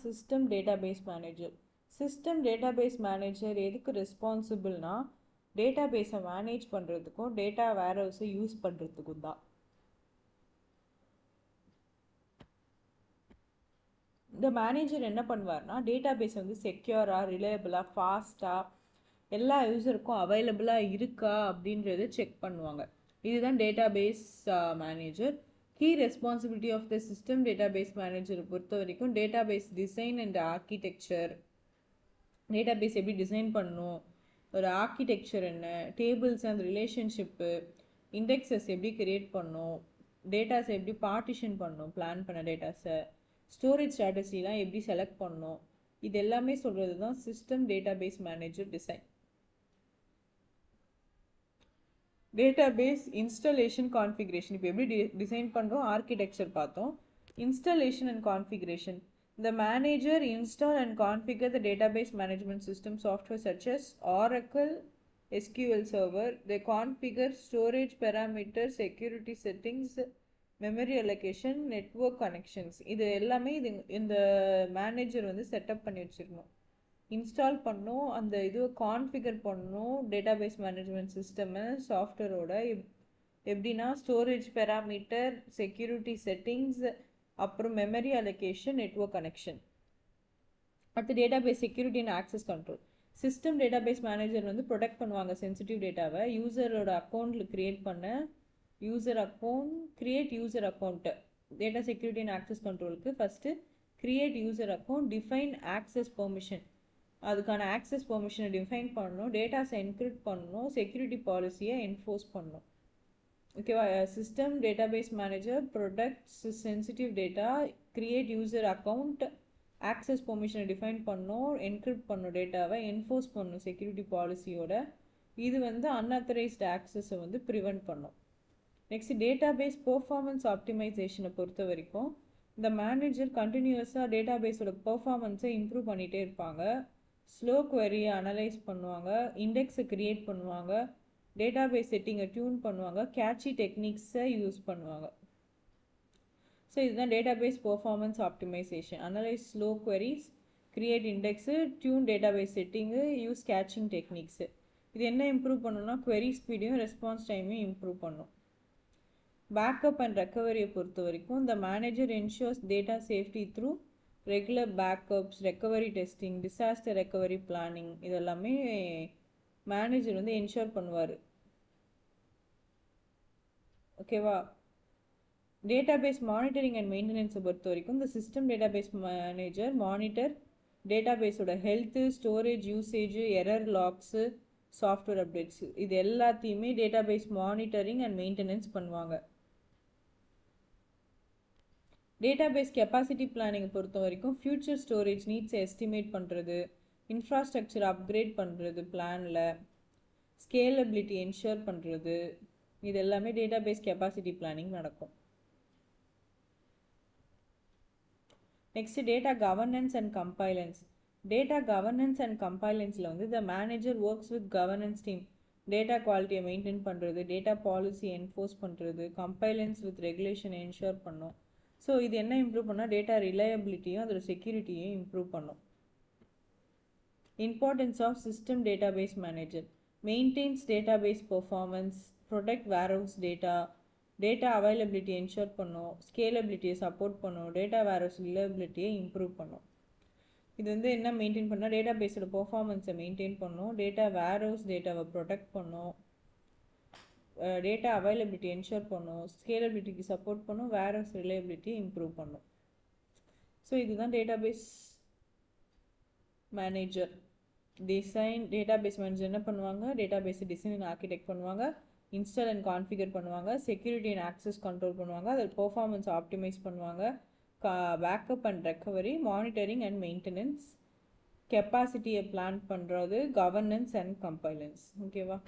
System database manager. System database manager எதுக்கு ரெஸ்பான்சிபிள்னா டேட்டாபேஸை manage பண்ணுறதுக்கும் data வேர்ஹவுஸை use பண்ணுறதுக்கும் தான். இந்த மேனேஜர் என்ன பண்ணுவார்னா டேட்டாபேஸ் வந்து செக்யூராக, ரிலையபிளாக, ஃபாஸ்ட்டாக எல்லா யூஸருக்கும் அவைலபிளாக இருக்கா அப்படின்றத செக் பண்ணுவாங்க. இதுதான் database manager. Key responsibility of the system database மேனேஜரை பொறுத்த வரைக்கும் database design and architecture, database எப்படி டிசைன் பண்ணணும், ஒரு ஆர்கிடெக்சர் என்ன, டேபிள்ஸ் அண்ட் ரிலேஷன்ஷிப்பு, இண்டெக்ஸஸ் எப்படி கிரியேட் பண்ணணும், டேட்டாஸை எப்படி பார்ட்டிஷன் பண்ணணும், பிளான் பண்ண டேட்டாஸை, ஸ்டோரேஜ் ஸ்ட்ராட்டஜிலாம் எப்படி செலக்ட் பண்ணணும், இது எல்லாமே சொல்கிறது தான் system database manager design. Database installation configuration. இப்போ எப்படி டிசைன் பண்ணுறோம், ஆர்கிடெக்சர் பார்த்தோம். Installation and configuration. The manager install and configure the database management system software such as Oracle SQL Server. They configure storage parameters, security settings, memory allocation, network connections. இது எல்லாமே இந்த manager வந்து setup பண்ணி வச்சுருக்கணும். Install பண்ணணும், அந்த இதுவை configure பண்ணணும். டேட்டாபேஸ் மேனேஜ்மெண்ட் சிஸ்டமு சாஃப்ட்வேரோட எப்படின்னா ஸ்டோரேஜ் பேராமீட்டர், செக்யூரிட்டி செட்டிங்ஸ், அப்புறம் மெமரி அலோகேஷன், நெட்வொர்க் கனெக்ஷன். அடுத்து database security and access control. System database manager வந்து ப்ரொடெக்ட் பண்ணுவாங்க சென்சிட்டிவ் டேட்டாவை. யூசரோட அக்கௌண்ட்டில் க்ரியேட் பண்ண user account data security and access கண்ட்ரோலுக்கு first create user account, define access permission, அதுக்கான ஆக்சஸ் பெர்மிஷனை டிஃபைன் பண்ணணும், டேட்டாஸை என்கிரிப்ட் பண்ணணும், செக்யூரிட்டி பாலிசியை என்ஃபோர்ஸ் பண்ணணும். ஓகேவா? System database manager protects sensitive data, create user account, access பெர்மிஷனை டிஃபைன் பண்ணணும், என்கிரிப்ட் பண்ணணும், டேட்டாவை என்ஃபோர்ஸ் பண்ணணும் செக்யூரிட்டி பாலிசியோட. இது வந்து அன்ஆத்தரைஸ்டு ஆக்சஸை வந்து ப்ரிவெண்ட் பண்ணும். நெக்ஸ்ட் டேட்டாபேஸ் பெர்ஃபார்மன்ஸ் ஆப்டிமைசேஷனை பொறுத்த வரைக்கும் இந்த மேனேஜர் கண்டினியூஸாக டேட்டாபேஸோட பெர்ஃபார்மன்ஸை இம்ப்ரூவ் பண்ணிகிட்டே இருப்பாங்க. ஸ்லோ குவரியை அனலைஸ் பண்ணுவாங்க, இண்டெக்ஸை க்ரியேட் பண்ணுவாங்க, டேட்டாபேஸ் செட்டிங்கை டியூன் பண்ணுவாங்க, கேட்சி டெக்னிக்ஸை யூஸ் பண்ணுவாங்க. ஸோ இதுதான் database performance optimisation. Analyse slow queries, create index, tune database setting, use caching techniques. இது என்ன இம்ப்ரூவ் பண்ணணும்னா குவரி ஸ்பீடையும் ரெஸ்பான்ஸ் டைமையும் இம்ப்ரூவ் பண்ணும். பேக்கப் அண்ட் ரெக்கவரியை பொறுத்த வரைக்கும் இந்த manager ensures data safety through regular backups, recovery testing, disaster recovery planning, இதெல்லாமே மேனேஜர் வந்து என்ஷூர் பண்ணுவார். ஓகேவா? டேட்டாபேஸ் மானிட்டரிங் அண்ட் மெயின்டெனன்ஸை பொறுத்த வரைக்கும் இந்த சிஸ்டம் டேட்டாபேஸ் மேனேஜர் மானிட்டர் டேட்டாபேஸோட health, storage usage, error logs, software updates, இது எல்லாத்தையுமே டேட்டாபேஸ் மானிட்டரிங் அண்ட் மெயின்டெனன்ஸ் பண்ணுவாங்க. டேட்டாபேஸ் கெப்பாசிட்டி பிளானிங்கை பொறுத்த வரைக்கும் ஃபியூச்சர் ஸ்டோரேஜ் நீட்ஸை எஸ்டிமேட் பண்ணுறது, இன்ஃப்ராஸ்ட்ரக்சர் அப்கிரேட் பண்ணுறது, பிளானில் ஸ்கேலபிலிட்டி என்ஷூர் பண்ணுறது, இது எல்லாமே டேட்டாபேஸ் கெப்பாசிட்டி பிளானிங் நடக்கும். Next data governance and compliance. Data governance and கம்பைலன்ஸில் வந்து the manager works with governance team data குவாலிட்டியை மெயின்டைன் பண்ணுறது, டேட்டா பாலிசி என்ஃபோர்ஸ் பண்ணுறது, கம்பைலன்ஸ் வித் ரெகுலேஷன் என்ஷூர் பண்ணும். ஸோ இது என்ன இம்ப்ரூவ் பண்ணால் டேட்டா ரிலையபிலிட்டியும் அதோட செக்யூரிட்டியும் இம்ப்ரூவ் பண்ணும். Importance of system database manager maintains database performance, protect warehouse data, data availability ensure பண்ணும், ஸ்கேலபிலிட்டியை சப்போர்ட் பண்ணும், டேட்டா வேர்ஹவுஸ் ரிலையபிலிட்டியை இம்ப்ரூவ் பண்ணும். இது வந்து என்ன மெயின்டைன் பண்ணால் டேட்டா பேஸோட பெர்ஃபார்மன்ஸை மெயின்டைன் பண்ணும், டேட்டா வேர்ஹவுஸ் டேட்டாவை ப்ரொடெக்ட் பண்ணும், டேட்டா அவைலபிலிட்டி என்ஷூர் பண்ணும், ஸ்கேலபிலிட்டிக்கு சப்போர்ட் பண்ணும், வேர்ஹவுஸ் ரிலையபிலிட்டி இம்ப்ரூவ் பண்ணும். ஸோ இதுதான் database manager design. Database manager என்ன பண்ணுவாங்க, டேட்டாபேஸை டிசைன் அண்ட் ஆர்கிடெக்ட் பண்ணுவாங்க, இன்ஸ்டால் அண்ட் கான்ஃபிகர் பண்ணுவாங்க, செக்யூரிட்டி அண்ட் ஆக்சஸ் கண்ட்ரோல் பண்ணுவாங்க, அதில் பெர்ஃபார்மன்ஸ் ஆப்டிமைஸ் பண்ணுவாங்க, backup and recovery, monitoring and maintenance, கெப்பாசிட்டியை பிளான் பண்ணுறது, கவர்னன்ஸ் அண்ட் கம்பைலன்ஸ். ஓகேவா?